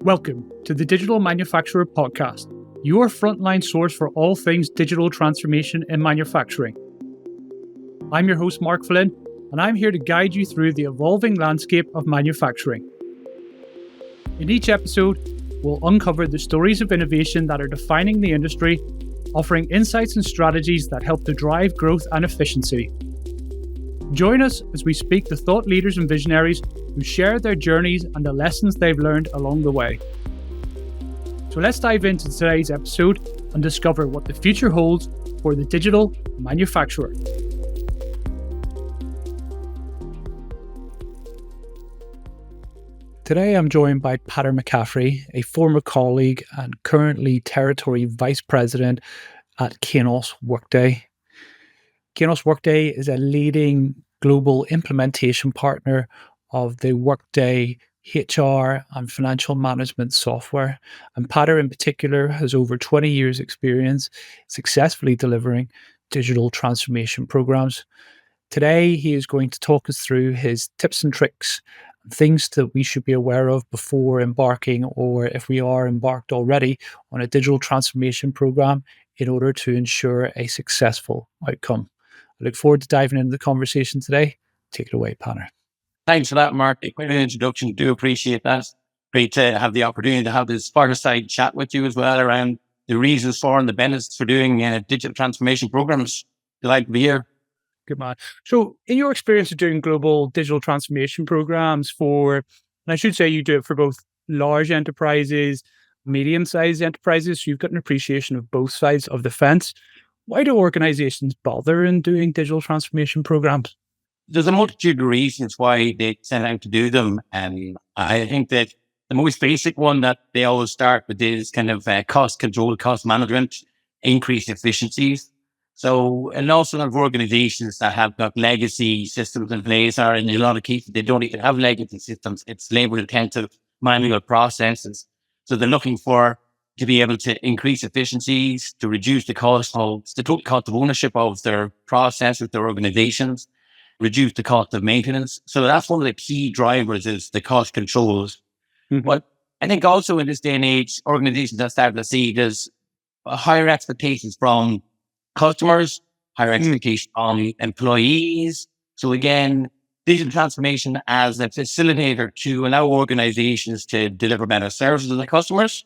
Welcome to the Digital Manufacturer Podcast, your frontline source for all things digital transformation in manufacturing. I'm your host, Mark Flynn, and I'm here to guide you through the evolving landscape of manufacturing. In each episode, we'll uncover the stories of innovation that are defining the industry, offering insights and strategies that help to drive growth and efficiency. Join us as we speak to thought leaders and visionaries who share their journeys and the lessons they've learned along the way. So let's dive into today's episode and discover what the future holds for the digital manufacturer. Today I'm joined by Paedar McCaffrey, a former colleague and currently Territory Vice President at Kainos Workday. Kainos Workday is a leading global implementation partner of the Workday HR and financial management software. And Paedar in particular has over 20 years experience successfully delivering digital transformation programs. Today, he is going to talk us through his tips and tricks and things that we should be aware of before embarking, or if we are embarked already, on a digital transformation program in order to ensure a successful outcome. I look forward to diving into the conversation today. Take it away, Paedar. Thanks for that, Mark. Quite an introduction. Do appreciate that. Great to have the opportunity to have this fireside chat with you as well around the reasons for and the benefits for doing digital transformation programs. Delighted to be here. Good man. So in your experience of doing global digital transformation programs and I should say you do it for both large enterprises, medium-sized enterprises, so you've got an appreciation of both sides of the fence. Why do organizations bother in doing digital transformation programs? There's a multitude of reasons why they set out to do them. And I think that the most basic one that they always start with is kind of cost control, cost management, increased efficiencies. So an awful lot of organizations that have got legacy systems in place, or in a lot of cases, they don't even have legacy systems. It's labor intensive manual processes. So they're looking to be able to increase efficiencies, to reduce the total cost of ownership of their process with their organizations, reduce the cost of maintenance. So that's one of the key drivers is the cost controls. Mm-hmm. But I think also in this day and age, organizations are starting to see there's higher expectations from customers, higher expectations on employees. So again, digital transformation as a facilitator to allow organizations to deliver better services to their customers,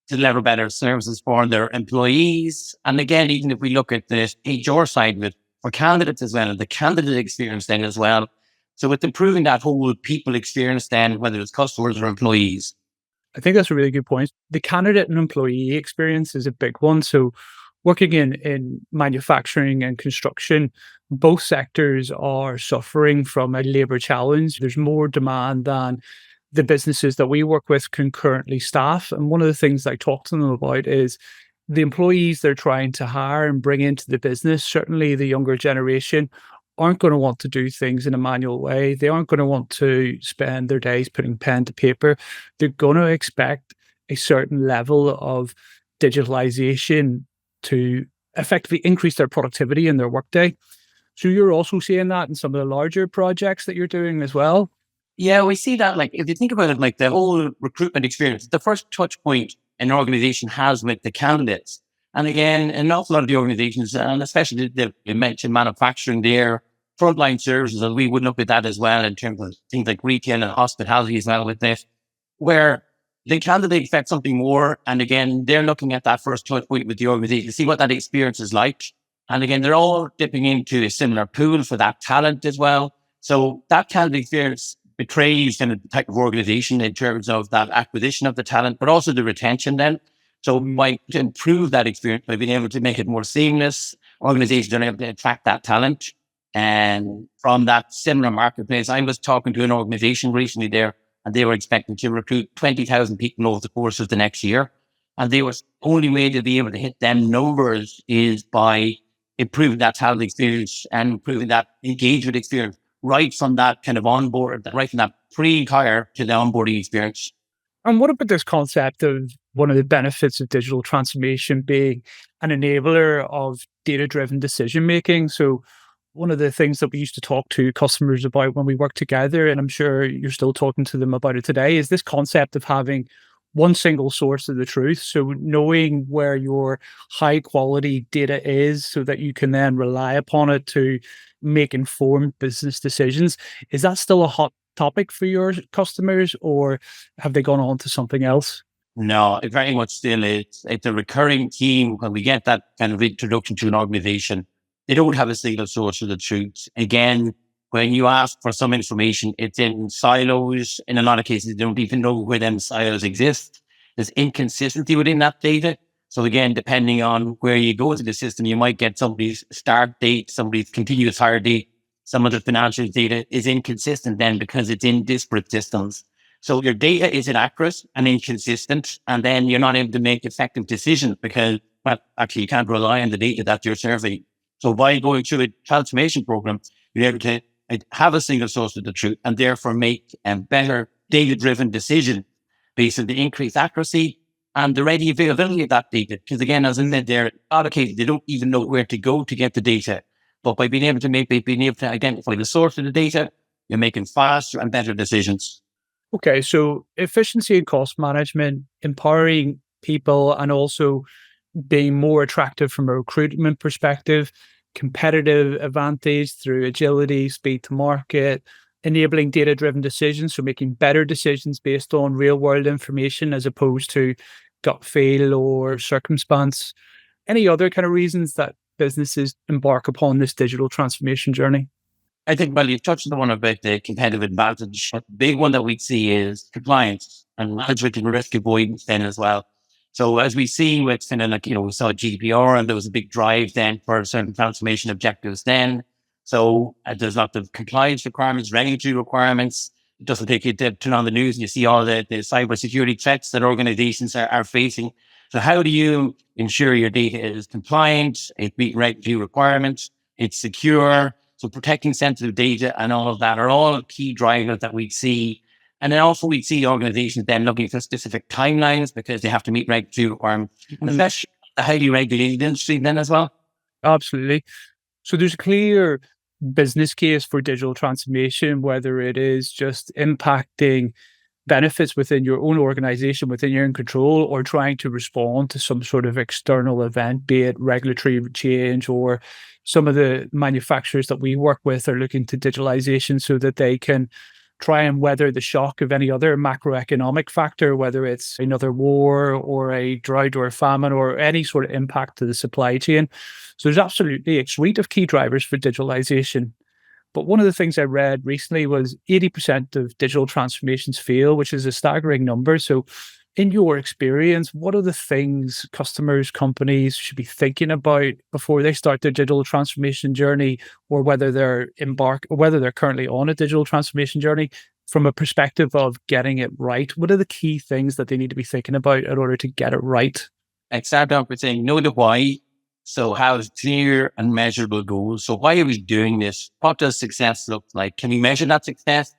to deliver better services for their employees. And again, even if we look at the HR side of it, for candidates as well, and the candidate experience then as well. So it's improving that whole people experience then, whether it's customers or employees. I think that's a really good point. The candidate and employee experience is a big one. So working in manufacturing and construction, both sectors are suffering from a labour challenge. There's more demand than the businesses that we work with can currently staff. And one of the things I talk to them about is the employees they're trying to hire and bring into the business, certainly the younger generation, aren't going to want to do things in a manual way. They aren't going to want to spend their days putting pen to paper. They're going to expect a certain level of digitalization to effectively increase their productivity in their workday. So you're also seeing that in some of the larger projects that you're doing as well? Yeah, we see that, like, if you think about it, like the whole recruitment experience, the first touch point an organization has with the candidates. And again, an awful lot of the organizations, and especially they mentioned manufacturing, their frontline services, and we would look at that as well in terms of things like retail and hospitality as well with this, where the candidate expects something more. And again, they're looking at that first touch point with the organization to see what that experience is like. And again, they're all dipping into a similar pool for that talent as well. So that candidate experience betrays kind of the type of organization in terms of that acquisition of the talent, but also the retention then. So to improve that experience by being able to make it more seamless, organizations are able to attract that talent. And from that similar marketplace, I was talking to an organization recently there, and they were expecting to recruit 20,000 people over the course of the next year. And the only way to be able to hit them numbers is by improving that talent experience and improving that engagement experience, right from that kind of onboard, right from that pre-hire to the onboarding experience. And what about this concept of one of the benefits of digital transformation being an enabler of data-driven decision-making? So one of the things that we used to talk to customers about when we work together, and I'm sure you're still talking to them about it today, is this concept of having one single source of the truth. So knowing where your high quality data is so that you can then rely upon it to make informed business decisions. Is that still a hot topic for your customers, or have they gone on to something else? No, it very much still is. It's a recurring theme when we get that kind of introduction to an organization. They don't have a single source of the truth. Again, when you ask for some information, it's in silos. In a lot of cases, they don't even know where them silos exist. There's inconsistency within that data. So again, depending on where you go to the system, you might get somebody's start date, somebody's continuous hire date. Some of the financial data is inconsistent then because it's in disparate systems. So your data is inaccurate and inconsistent, and then you're not able to make effective decisions because, well, actually you can't rely on the data that you're serving. So by going through a transformation program, you're able to have a single source of the truth and therefore make a better data-driven decision based on the increased accuracy and the ready availability of that data. Because again, as I said there, in a lot of cases, they don't even know where to go to get the data. But by being able to identify the source of the data, you're making faster and better decisions. Okay, so efficiency and cost management, empowering people, and also being more attractive from a recruitment perspective, competitive advantage through agility, speed to market, enabling data driven decisions. So making better decisions based on real world information as opposed to gut feel or circumstance. Any other kind of reasons that businesses embark upon this digital transformation journey? I think, well, you've touched on the one about the competitive advantage. A big one that we see is compliance and management and risk avoidance then as well. So as we see with kind of like, we saw GDPR and there was a big drive then for certain transformation objectives then. So there's lots of compliance requirements, regulatory requirements. It doesn't take you to turn on the news and you see all the cybersecurity threats that organizations are facing. So how do you ensure your data is compliant, it meets regulatory requirements, it's secure? So protecting sensitive data and all of that are all key drivers that we see. And then also we see organizations then looking for specific timelines because they have to meet regulatory requirements, and especially the highly regulated industry then as well. Absolutely. So there's a clear business case for digital transformation, whether it is just impacting benefits within your own organization, within your own control, or trying to respond to some sort of external event, be it regulatory change, or some of the manufacturers that we work with are looking to digitalization so that they can try and weather the shock of any other macroeconomic factor, whether it's another war or a drought or a famine or any sort of impact to the supply chain. So there's absolutely a suite of key drivers for digitalization. But one of the things I read recently was 80% of digital transformations fail, which is a staggering number. So, in your experience, what are the things customers, companies should be thinking about before they start their digital transformation journey, or whether whether they're currently on a digital transformation journey from a perspective of getting it right? What are the key things that they need to be thinking about in order to get it right? I start off with saying, know the why. So how is clear and measurable goals? So why are we doing this? What does success look like? Can we measure that success?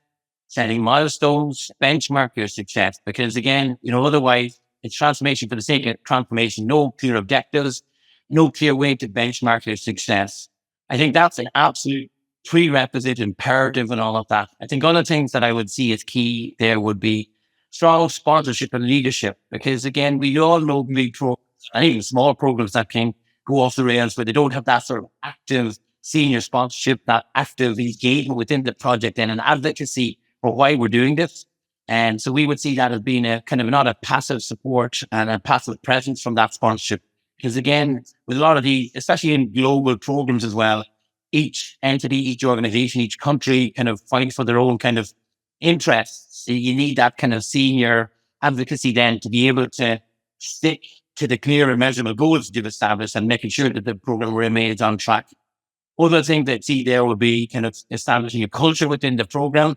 Setting milestones, benchmark your success. Because again, otherwise it's transformation for the sake of transformation, no clear objectives, no clear way to benchmark your success. I think that's an absolute prerequisite imperative and all of that. I think other things that I would see as key there would be strong sponsorship and leadership. Because again, we all know big programs, and even small programs that can go off the rails where they don't have that sort of active senior sponsorship, that active engagement within the project and an advocacy for why we're doing this. And so we would see that as being a kind of not a passive support and a passive presence from that sponsorship. Because again, with a lot of the, especially in global programs as well, each entity, each organization, each country kind of fights for their own kind of interests. So you need that kind of senior advocacy then to be able to stick to the clear and measurable goals you've established and making sure that the program remains on track. Other thing that see there would be kind of establishing a culture within the program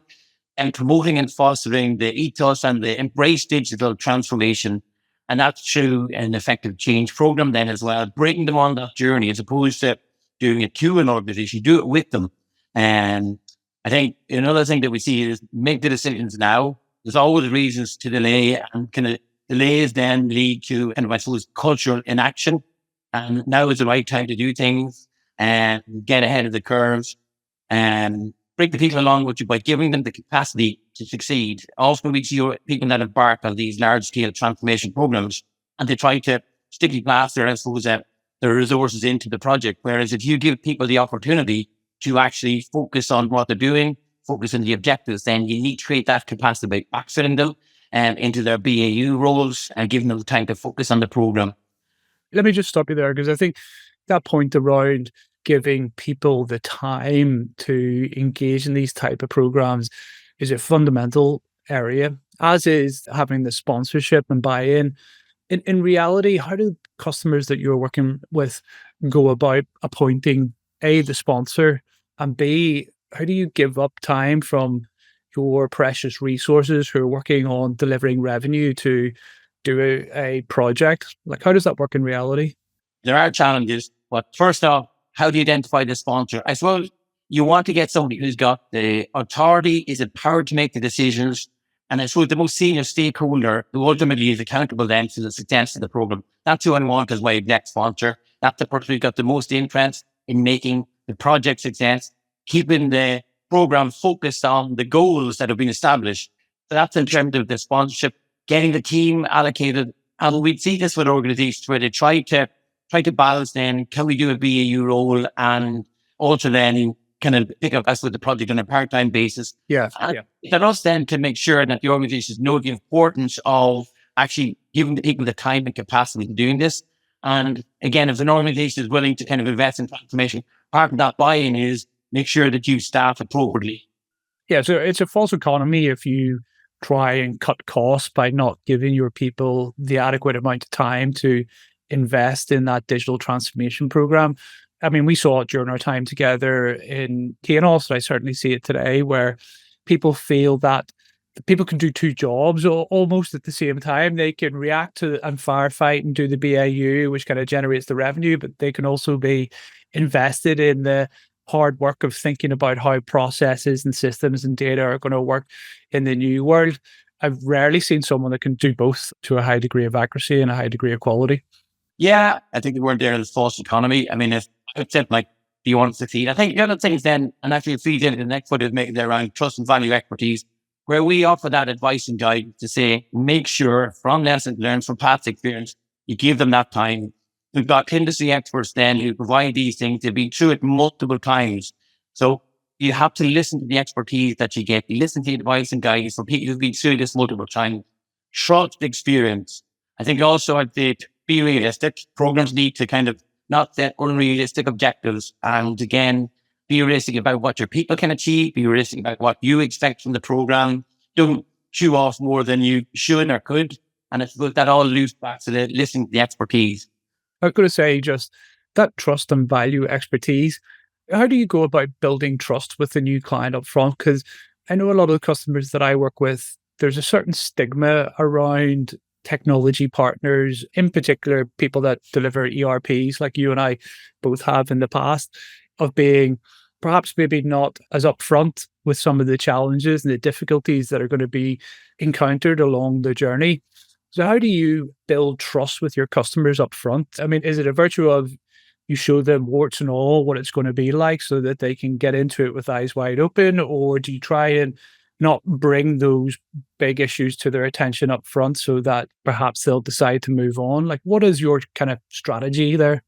and promoting and fostering the ethos and the embrace digital transformation. And that's through an effective change program then as well, bringing them on that journey as opposed to doing it to an organization, do it with them. And I think another thing that we see is make the decisions now. There's always reasons to delay, and kind of delays then lead to kind of, I suppose, cultural inaction. And now is the right time to do things and get ahead of the curves. And bring the people along with you by giving them the capacity to succeed. Often we see people that embark on these large scale transformation programs and they try to sticky plaster, I suppose, their resources into the project. Whereas if you give people the opportunity to actually focus on what they're doing, focus on the objectives, then you need to create that capacity by backfilling them into their BAU roles and giving them the time to focus on the program. Let me just stop you there, because I think that point around giving people the time to engage in these type of programs is a fundamental area, as is having the sponsorship and buy-in. In reality, how do customers that you're working with go about appointing A, the sponsor, and B, how do you give up time from your precious resources who are working on delivering revenue to do a project? Like, how does that work in reality? There are challenges, but first off, how do you identify the sponsor? I suppose you want to get somebody who's got the authority, is empowered to make the decisions, and I suppose the most senior stakeholder who ultimately is accountable then to the success of the program. That's who I want as my exec sponsor. That's the person who's got the most interest in making the project success, keeping the program focused on the goals that have been established. So that's in terms of the sponsorship, getting the team allocated. And we see this with organizations where they try to balance then, can we do a BAU role and also then kind of pick up us with the project on a part-time basis. Yeah. It's on us then to make sure that the organizations know the importance of actually giving the people the time and capacity to doing this. And again, if an organization is willing to kind of invest in transformation, part of that buy-in is make sure that you staff appropriately. Yeah, so it's a false economy if you try and cut costs by not giving your people the adequate amount of time to invest in that digital transformation program. I mean, we saw it during our time together in Kainos, and I certainly see it today, where people feel that people can do two jobs almost at the same time. They can react to and firefight and do the BAU, which kind of generates the revenue, but they can also be invested in the hard work of thinking about how processes and systems and data are going to work in the new world. I've rarely seen someone that can do both to a high degree of accuracy and a high degree of quality. Yeah, I think the word there is false economy. I mean, if I said like, do you want to succeed? I think the other things then, and actually it feeds into the next one is making there around trust and value expertise, where we offer that advice and guidance to say, make sure from lessons learned from past experience, you give them that time. We've got industry experts then who provide these things. They've been through it multiple times. So you have to listen to the expertise that you get. You listen to the advice and guidance from people who've been through this multiple times. Trust experience. I think also I'd say be realistic. Programs need to kind of not set unrealistic objectives. And again, be realistic about what your people can achieve. Be realistic about what you expect from the program. Don't chew off more than you should or could. And I suppose that all loops back to the listening to the expertise. I was going to say just that trust and value expertise. How do you go about building trust with the new client up front? Because I know a lot of the customers that I work with, there's a certain stigma around technology partners, in particular, people that deliver ERPs like you and I both have in the past, of being perhaps maybe not as upfront with some of the challenges and the difficulties that are going to be encountered along the journey. So how do you build trust with your customers up front? I mean, is it a virtue of you show them warts and all what it's going to be like so that they can get into it with eyes wide open? Or do you try and not bring those big issues to their attention up front so that perhaps they'll decide to move on? Like, what is your kind of strategy there?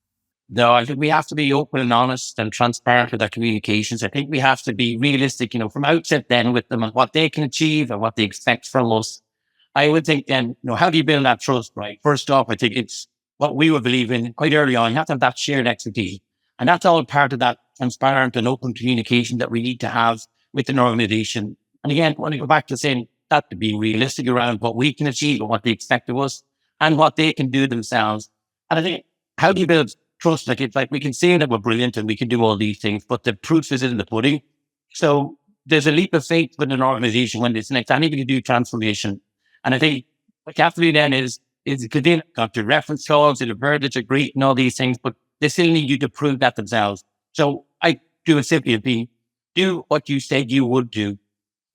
No, I think we have to be open and honest and transparent with our communications. I think we have to be realistic, from outset then with them and what they can achieve and what they expect from us. I would think then, how do you build that trust, right? First off, I think it's what we would believe in quite early on. You have to have that shared expertise. And that's all part of that transparent and open communication that we need to have with an organization. And again, when I go back to saying that, to be realistic around what we can achieve and what they expect of us and what they can do themselves. And I think, how do you build trust? Like, it's like we can say that we're brilliant and we can do all these things, but the proof is in the pudding. So there's a leap of faith with an organization when it's next time to do transformation. And I think what you have to do then is because they've got your reference calls, they've heard that you're great and all these things, but they still need you to prove that themselves. So I do it simply as being, do what you said you would do.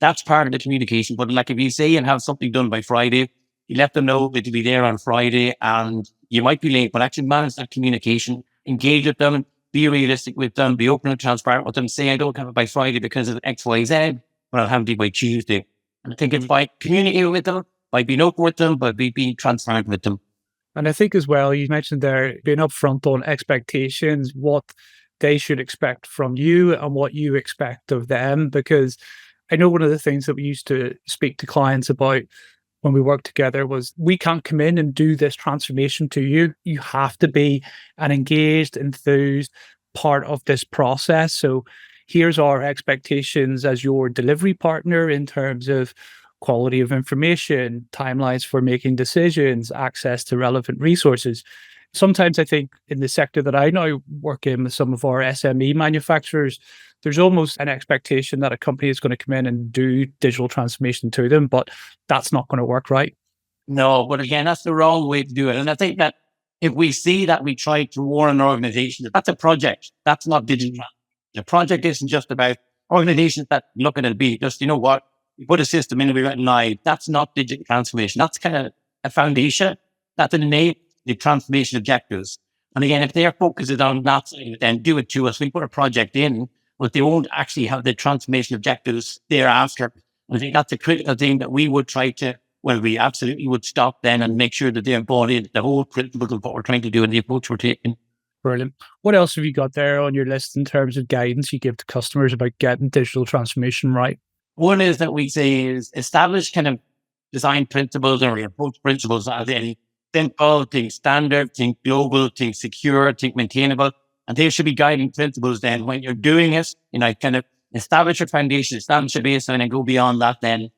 That's part of the communication. But like if you say and have something done by Friday, you let them know that you'll be there on Friday and you might be late, but actually manage that communication, engage with them, be realistic with them, be open and transparent with them, say I don't have it by Friday because of X, Y, Z, but I'll have it by Tuesday. And I think it's by communicating with them, by being open with them, by being transparent with them. And I think as well, you mentioned there being upfront on expectations, what they should expect from you and what you expect of them. Because I know one of the things that we used to speak to clients about when we worked together was we can't come in and do this transformation to you. You have to be an engaged, enthused part of this process. So here's our expectations as your delivery partner in terms of quality of information, timelines for making decisions, access to relevant resources. Sometimes I think in the sector that I now work in with some of our SME manufacturers, there's almost an expectation that a company is going to come in and do digital transformation to them, but that's not going to work, right? No, but again, that's the wrong way to do it. And I think that if we see that we try to warn an organization, that's a project. That's not digital. The project isn't just about organizations that look at it be just, you know what, we put a system in and we went live. That's not digital transformation. That's kind of a foundation. That's an innate the transformation objectives. And again, if their focus is on that side, then do it to us. We put a project in, but they won't actually have the transformation objectives thereafter. I think that's a critical thing that we would try to, well, we absolutely would stop then and make sure that they're bought in the whole principle of what we're trying to do and the approach we're taking. Brilliant. What else have you got there on your list in terms of guidance you give to customers about getting digital transformation right? One is that we say is establish kind of design principles or approach principles as in simple, think standard, think global, think secure, think maintainable. And they should be guiding principles then when you're doing it, kind of establish your foundation, establish your baseline and go beyond that then.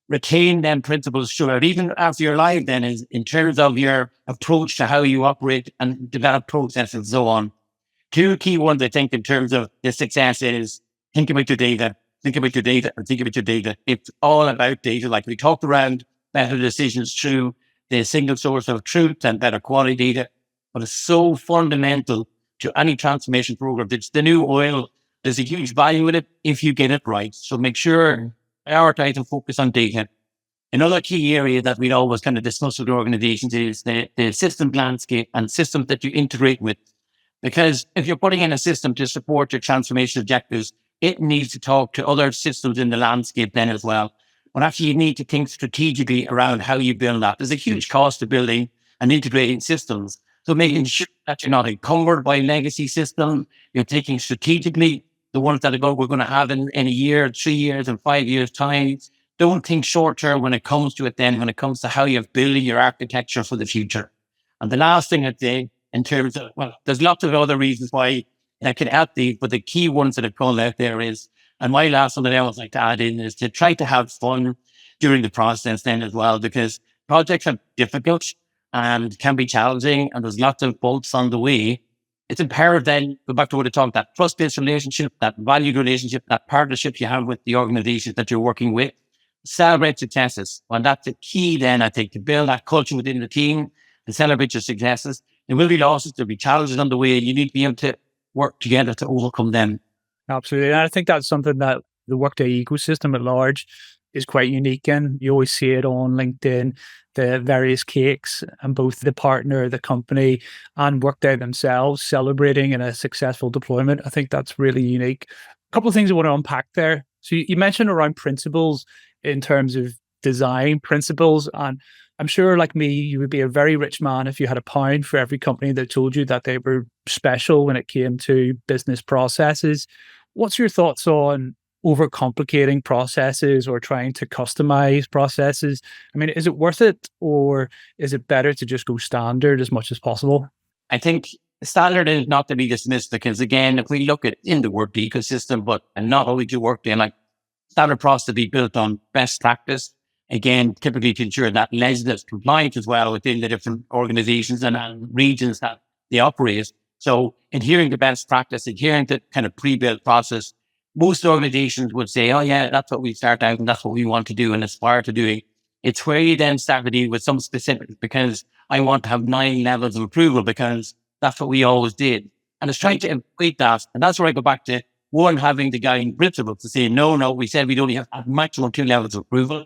Retain them principles throughout, even after you're live then is in terms of your approach to how you operate and develop processes and so on. Two key ones I think in terms of the success is think about your data, think about your data and think about your data. It's all about data. Like we talked around better decisions through the single source of truth and better quality data, but it's so fundamental to any transformation program. It's the new oil. There's a huge value in it if you get it right. So make sure prioritize and focus on data. Another key area that we'd always kind of discuss with organizations is the system landscape and systems that you integrate with. Because if you're putting in a system to support your transformation objectives, it needs to talk to other systems in the landscape then as well. But actually, you need to think strategically around how you build that. There's a huge cost to building and integrating systems. So making sure that you're not encumbered by legacy systems, you're thinking strategically the ones that we're going to have in a year, 3 years, and 5 years' time. Don't think short term when it comes to it then, when it comes to how you're building your architecture for the future. And the last thing I'd say in terms of, well, there's lots of other reasons why that can help these, but the key ones that I've called out there is, and my last one that I always like to add in is to try to have fun during the process then as well, because projects are difficult and can be challenging and there's lots of bumps on the way. It's imperative then, go back to what I talked, that trust-based relationship, that valued relationship, that partnership you have with the organizations that you're working with. Celebrate successes. And that's the key then, I think, to build that culture within the team and celebrate your successes. There will be losses, there'll be challenges on the way. You need to be able to work together to overcome them. Absolutely. And I think that's something that the Workday ecosystem at large is quite unique in. You always see it on LinkedIn, the various cakes, and both the partner, the company, and Workday themselves celebrating in a successful deployment. I think that's really unique. A couple of things I want to unpack there. So you mentioned around principles in terms of design principles. And I'm sure, like me, you would be a very rich man if you had a pound for every company that told you that they were special when it came to business processes. What's your thoughts on overcomplicating processes or trying to customize processes? I mean, is it worth it, or is it better to just go standard as much as possible? I think standard is not to be dismissed because, again, if we look at in the work ecosystem, and not only do Workday, like standard process to be built on best practice, again, typically to ensure that legislative compliance as well within the different organizations and regions that they operate. So adhering to best practice, adhering to kind of pre-built process, most organizations would say, oh yeah, that's what we start out and that's what we want to do and aspire to doing. It's where you then start to deal with some specifics because I want to have 9 levels of approval because that's what we always did. And it's trying to equate that. And that's where I go back to one, having the guiding principle to say, no, we said we'd only have a maximum 2 levels of approval.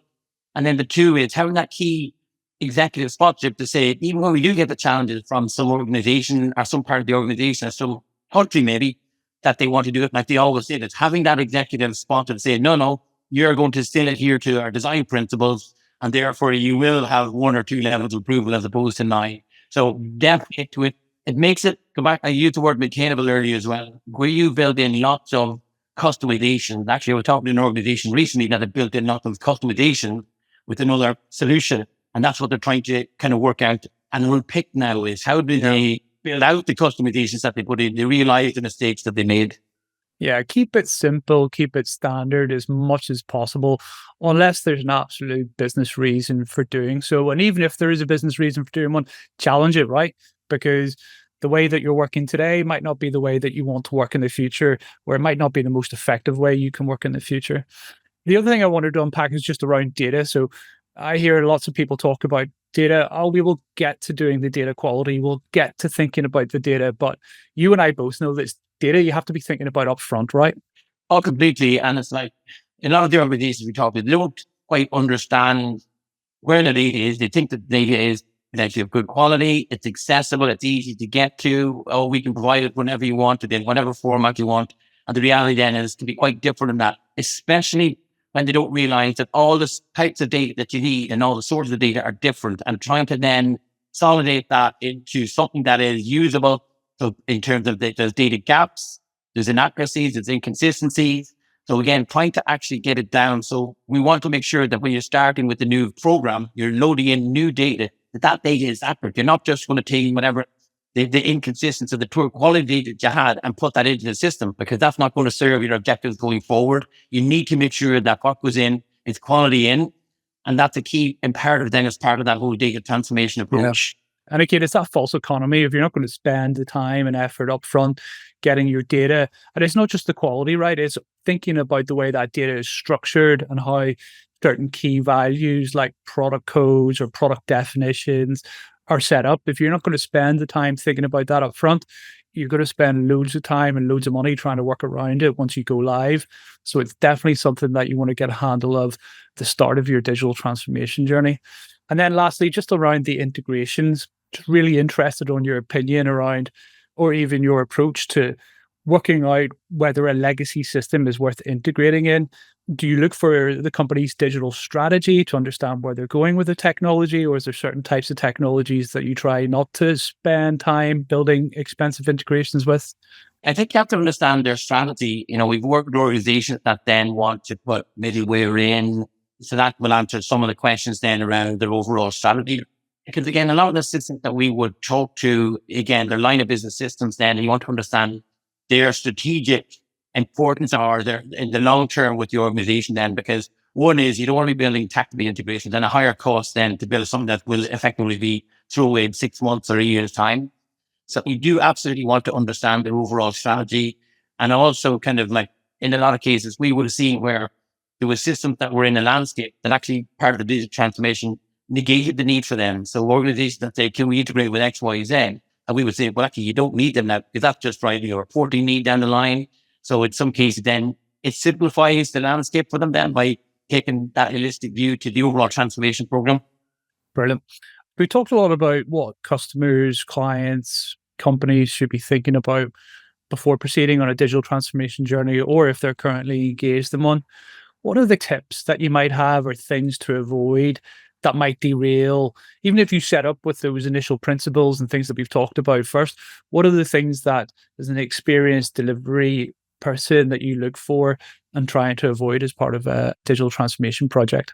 And then the 2 is having that key executive sponsorship to say, even when we do get the challenges from some organization or some part of the organization or some country maybe that they want to do it like they always did. It's having that executive spot and say, no, you're going to still adhere to our design principles, and therefore you will have 1 or 2 levels of approval as opposed to 9. So definitely to it. It makes it, go back, I used the word maintainable earlier as well, where you build in lots of customization. Actually, I was talking to an organization recently that had built in lots of customization with another solution. And that's what they're trying to kind of work out and unpick now is how do they build out the customizations that they put in, they realize the mistakes that they made. Yeah, keep it simple, keep it standard as much as possible, unless there's an absolute business reason for doing so. And even if there is a business reason for doing one, challenge it, right? Because the way that you're working today might not be the way that you want to work in the future, or it might not be the most effective way you can work in the future. The other thing I wanted to unpack is just around data. So I hear lots of people talk about data. Oh, we will get to doing the data quality. We'll get to thinking about the data. But you and I both know that data you have to be thinking about up front, right? Oh, completely. And it's like a lot of the organizations we talk to, they don't quite understand where the data is. They think that the data is actually of good quality. It's accessible. It's easy to get to. Oh, we can provide it whenever you want it in whatever format you want. And the reality then is to be quite different than that, especially when they don't realize that all the types of data that you need and all the sources of data are different, and trying to then consolidate that into something that is usable. So in terms of there's data gaps, there's inaccuracies, there's inconsistencies. So again, trying to actually get it down. So we want to make sure that when you're starting with the new program, you're loading in new data, that data is accurate. You're not just going to take whatever the inconsistency of the poor quality data that you had and put that into the system, because that's not going to serve your objectives going forward. You need to make sure that what goes in is quality in. And that's a key imperative then as part of that whole data transformation approach. Yeah. And again, it's that false economy. If you're not going to spend the time and effort up front getting your data, and it's not just the quality, right? It's thinking about the way that data is structured and how certain key values like product codes or product definitions are set up. If you're not going to spend the time thinking about that up front, you're going to spend loads of time and loads of money trying to work around it once you go live. So it's definitely something that you want to get a handle of the start of your digital transformation journey. And then lastly, just around the integrations, just really interested on your opinion around, or even your approach to working out whether a legacy system is worth integrating in. Do you look for the company's digital strategy to understand where they're going with the technology, or is there certain types of technologies that you try not to spend time building expensive integrations with? I think you have to understand their strategy. We've worked with organizations that then want to put middleware in. So that will answer some of the questions then around their overall strategy. Because again, a lot of the systems that we would talk to, again, their line of business systems, then you want to understand their strategic importance or their in the long term with the organization then, because one is you don't want to be building tactical integrations and a higher cost then to build something that will effectively be thrown away in 6 months or a year's time. So you do absolutely want to understand their overall strategy. And also kind of like in a lot of cases, we would have seen where there were systems that were in the landscape that actually part of the digital transformation negated the need for them. So organizations that say, can we integrate with X, Y, Z? And we would say, well, actually, you don't need them now because that's just driving your reporting need down the line. So in some cases, then it simplifies the landscape for them then by taking that holistic view to the overall transformation program. Brilliant. We talked a lot about what customers, clients, companies should be thinking about before proceeding on a digital transformation journey, or if they're currently engaged in one. What are the tips that you might have or things to avoid that might derail, even if you set up with those initial principles and things that we've talked about first? What are the things that, as an experienced delivery person, that you look for and trying to avoid as part of a digital transformation project?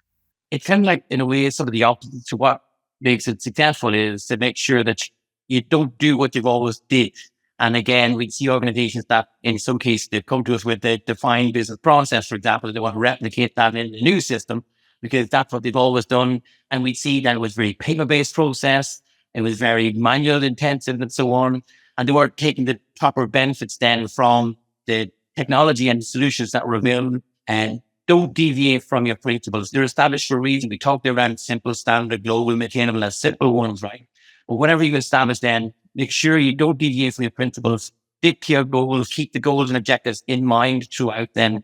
It's kind of like, in a way, some of the opposite to what makes it successful is to make sure that you don't do what you've always did. And again, we see organizations that in some cases, they've come to us with a defined business process, for example, they want to replicate that in the new system because that's what they've always done. And we see that it was very paper-based process. It was very manual intensive and so on. And they weren't taking the proper benefits then from the technology and the solutions that were available. And don't deviate from your principles. They're established for a reason. We talked around simple, standard, global, maintainable as simple ones, right? But whatever you establish then, make sure you don't deviate from your principles. Stick to your goals, keep the goals and objectives in mind throughout then.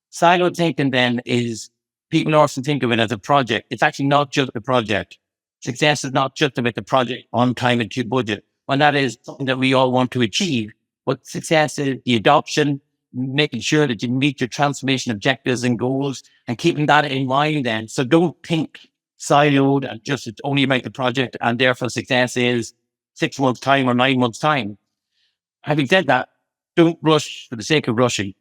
Silo thinking then is, people often think of it as a project. It's actually not just a project. Success is not just about the project on time and to budget. Well, that is something that we all want to achieve. But success is the adoption, making sure that you meet your transformation objectives and goals and keeping that in mind then. So don't think siloed and just it's only about the project and therefore success is 6 months time or 9 months time. Having said that, don't rush for the sake of rushing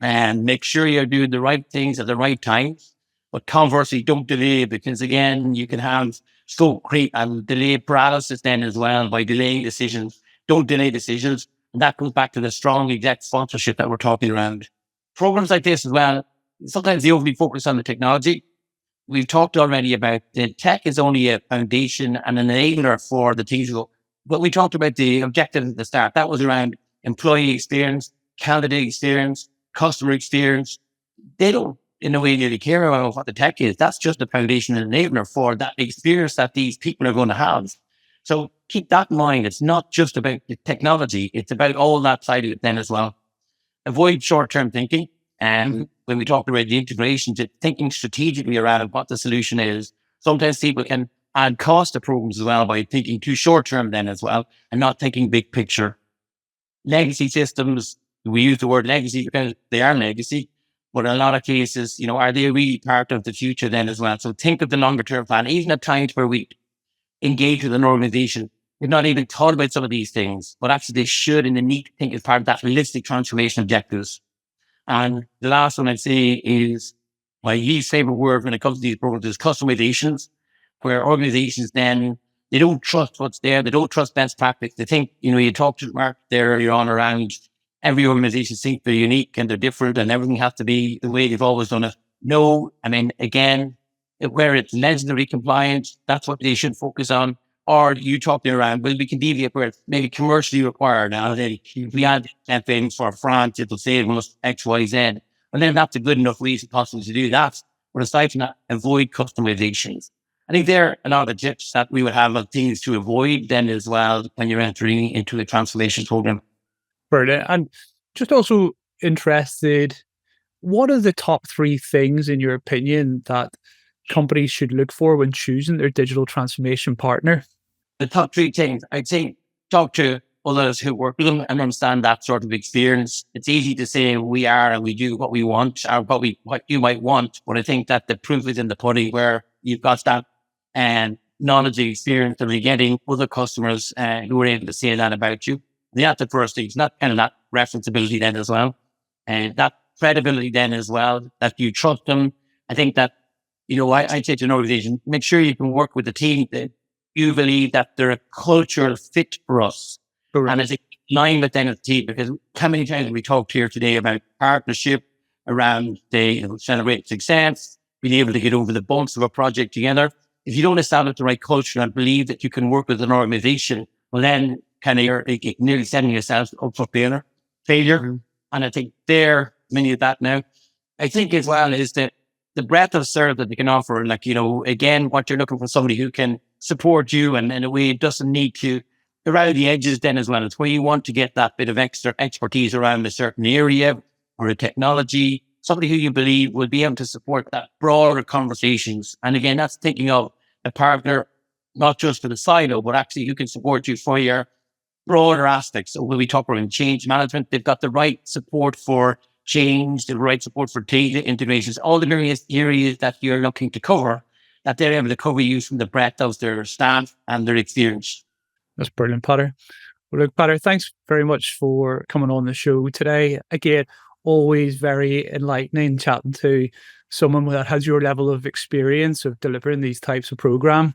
and make sure you're doing the right things at the right times. But conversely, don't delay because again, you can have scope creep and delay paralysis then as well by delaying decisions. Don't delay decisions. And that goes back to the strong exec sponsorship that we're talking around. Programs like this as well, sometimes they overly focus on the technology. We've talked already about the tech is only a foundation and an enabler for the things. But we talked about the objectives at the start. That was around employee experience, candidate experience, customer experience. They don't, in a way, really care about what the tech is. That's just a foundation and enabler for that experience that these people are going to have. So keep that in mind. It's not just about the technology. It's about all that side of it then as well. Avoid short-term thinking. And when we talk about the integration, to thinking strategically around what the solution is, sometimes people can add cost to programs as well by thinking too short-term then as well and not thinking big picture. Legacy systems, we use the word legacy because they are legacy, but in a lot of cases, are they really part of the future then as well? So think of the longer term plan, even at times where we engage with an organization. They've not even thought about some of these things, but actually they should and they need to think as part of that holistic transformation objectives. And the last one I'd say is my least favorite word when it comes to these programs is customizations, where organizations then, they don't trust what's there. They don't trust best practice. They think, you talked to Mark there earlier on around every organization thinks they're unique and they're different and everything has to be the way they've always done it. No, I mean, again, where it's legendary compliant, that's what they should focus on. Or you talking around, well, we can deviate where it's maybe commercially required. Now, if we add things for France, it'll save us X, Y, Z. And then that's a good enough reason possible to do that. But aside from that, avoid customizations. I think there are a lot of tips that we would have of things to avoid then as well when you're entering into the transformation program. Brilliant. And just also interested, what are the top 3 things, in your opinion, that companies should look for when choosing their digital transformation partner? The top 3 things, I'd say talk to others who work with them and understand that sort of experience. It's easy to say we are and we do what we want or what you might want, but I think that the proof is in the pudding where you've got that and knowledge and experience of getting other customers who are able to say that about you. That's the first thing. It's not kind of that referenceability then as well. And that credibility then as well, that you trust them. I think that, I say to an organization, make sure you can work with the team that you believe that they're a cultural fit for us. Correct. And I think alignment then as a team, because how many times have we talked here today about partnership around the celebrate success, being able to get over the bumps of a project together. If you don't establish the right culture and believe that you can work with an organization, well, then kind of you're nearly setting yourself up for failure. Mm-hmm. And I think many of that now. I think as well is that the breadth of service that they can offer, again, what you're looking for somebody who can support you and in a way it doesn't need to around the edges then as well. It's where you want to get that bit of extra expertise around a certain area or a technology, somebody who you believe will be able to support that broader conversations. And again, that's thinking of a partner, not just for the silo, but actually who can support you for your broader aspects. So when we talk about change management, they've got the right support for change, the right support for data integrations, all the various areas that you're looking to cover, that they're able to cover you from the breadth of their staff and their experience. That's brilliant, Paedar. Well, look, Paedar, thanks very much for coming on the show today. Again, always very enlightening chatting to someone that has your level of experience of delivering these types of program.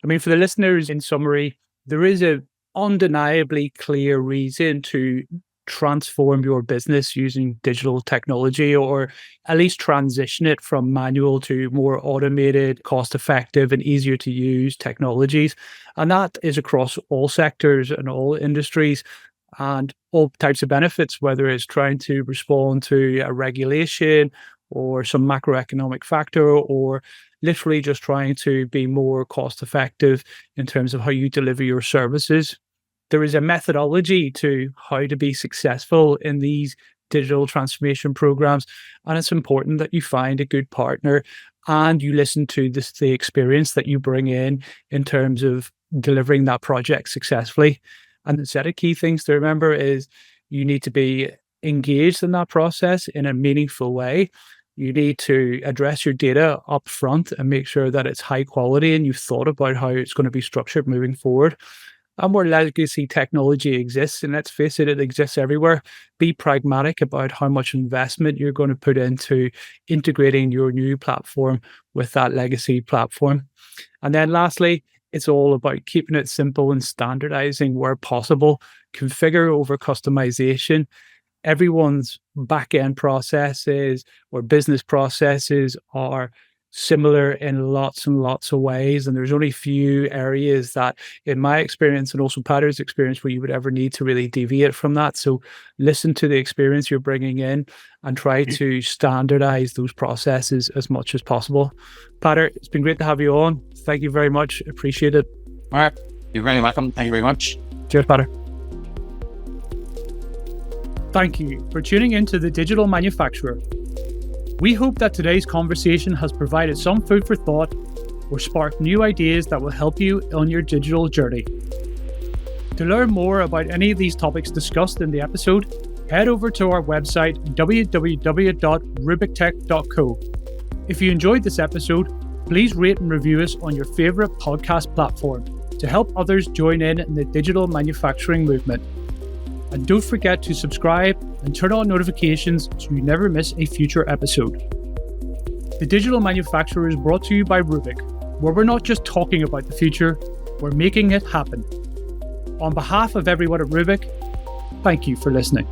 I mean, for the listeners, in summary, there is a undeniably clear reason to transform your business using digital technology, or at least transition it from manual to more automated, cost-effective and easier to use technologies. And that is across all sectors and all industries and all types of benefits, whether it's trying to respond to a regulation or some macroeconomic factor, or literally just trying to be more cost effective in terms of how you deliver your services. There is a methodology to how to be successful in these digital transformation programs, and it's important that you find a good partner and you listen to the experience that you bring in terms of delivering that project successfully. And the set of key things to remember is, You need to be engaged in that process in a meaningful way. You need to address your data up front and make sure that it's high quality and you've thought about how it's going to be structured moving forward. And where legacy technology exists, and let's face it, it exists everywhere, be pragmatic about how much investment you're going to put into integrating your new platform with that legacy platform. And then lastly, it's all about keeping it simple and standardizing where possible, configure over customization. Everyone's back-end processes or business processes are similar in lots and lots of ways. And there's only few areas that, in my experience and also Paedar's experience, where you would ever need to really deviate from that. So listen to the experience you're bringing in and try to standardize those processes as much as possible. Paedar, it's been great to have you on. Thank you very much. Appreciate it. All right. You're very welcome. Thank you very much. Cheers, Paedar. Thank you for tuning into The Digital Manufacturer. We hope that today's conversation has provided some food for thought or sparked new ideas that will help you on your digital journey. To learn more about any of these topics discussed in the episode, head over to our website, www.rubiktech.co. If you enjoyed this episode, please rate and review us on your favorite podcast platform to help others join in the digital manufacturing movement. And don't forget to subscribe and turn on notifications so you never miss a future episode. The Digital Manufacturer is brought to you by Rubik, where we're not just talking about the future, we're making it happen. On behalf of everyone at Rubik, thank you for listening.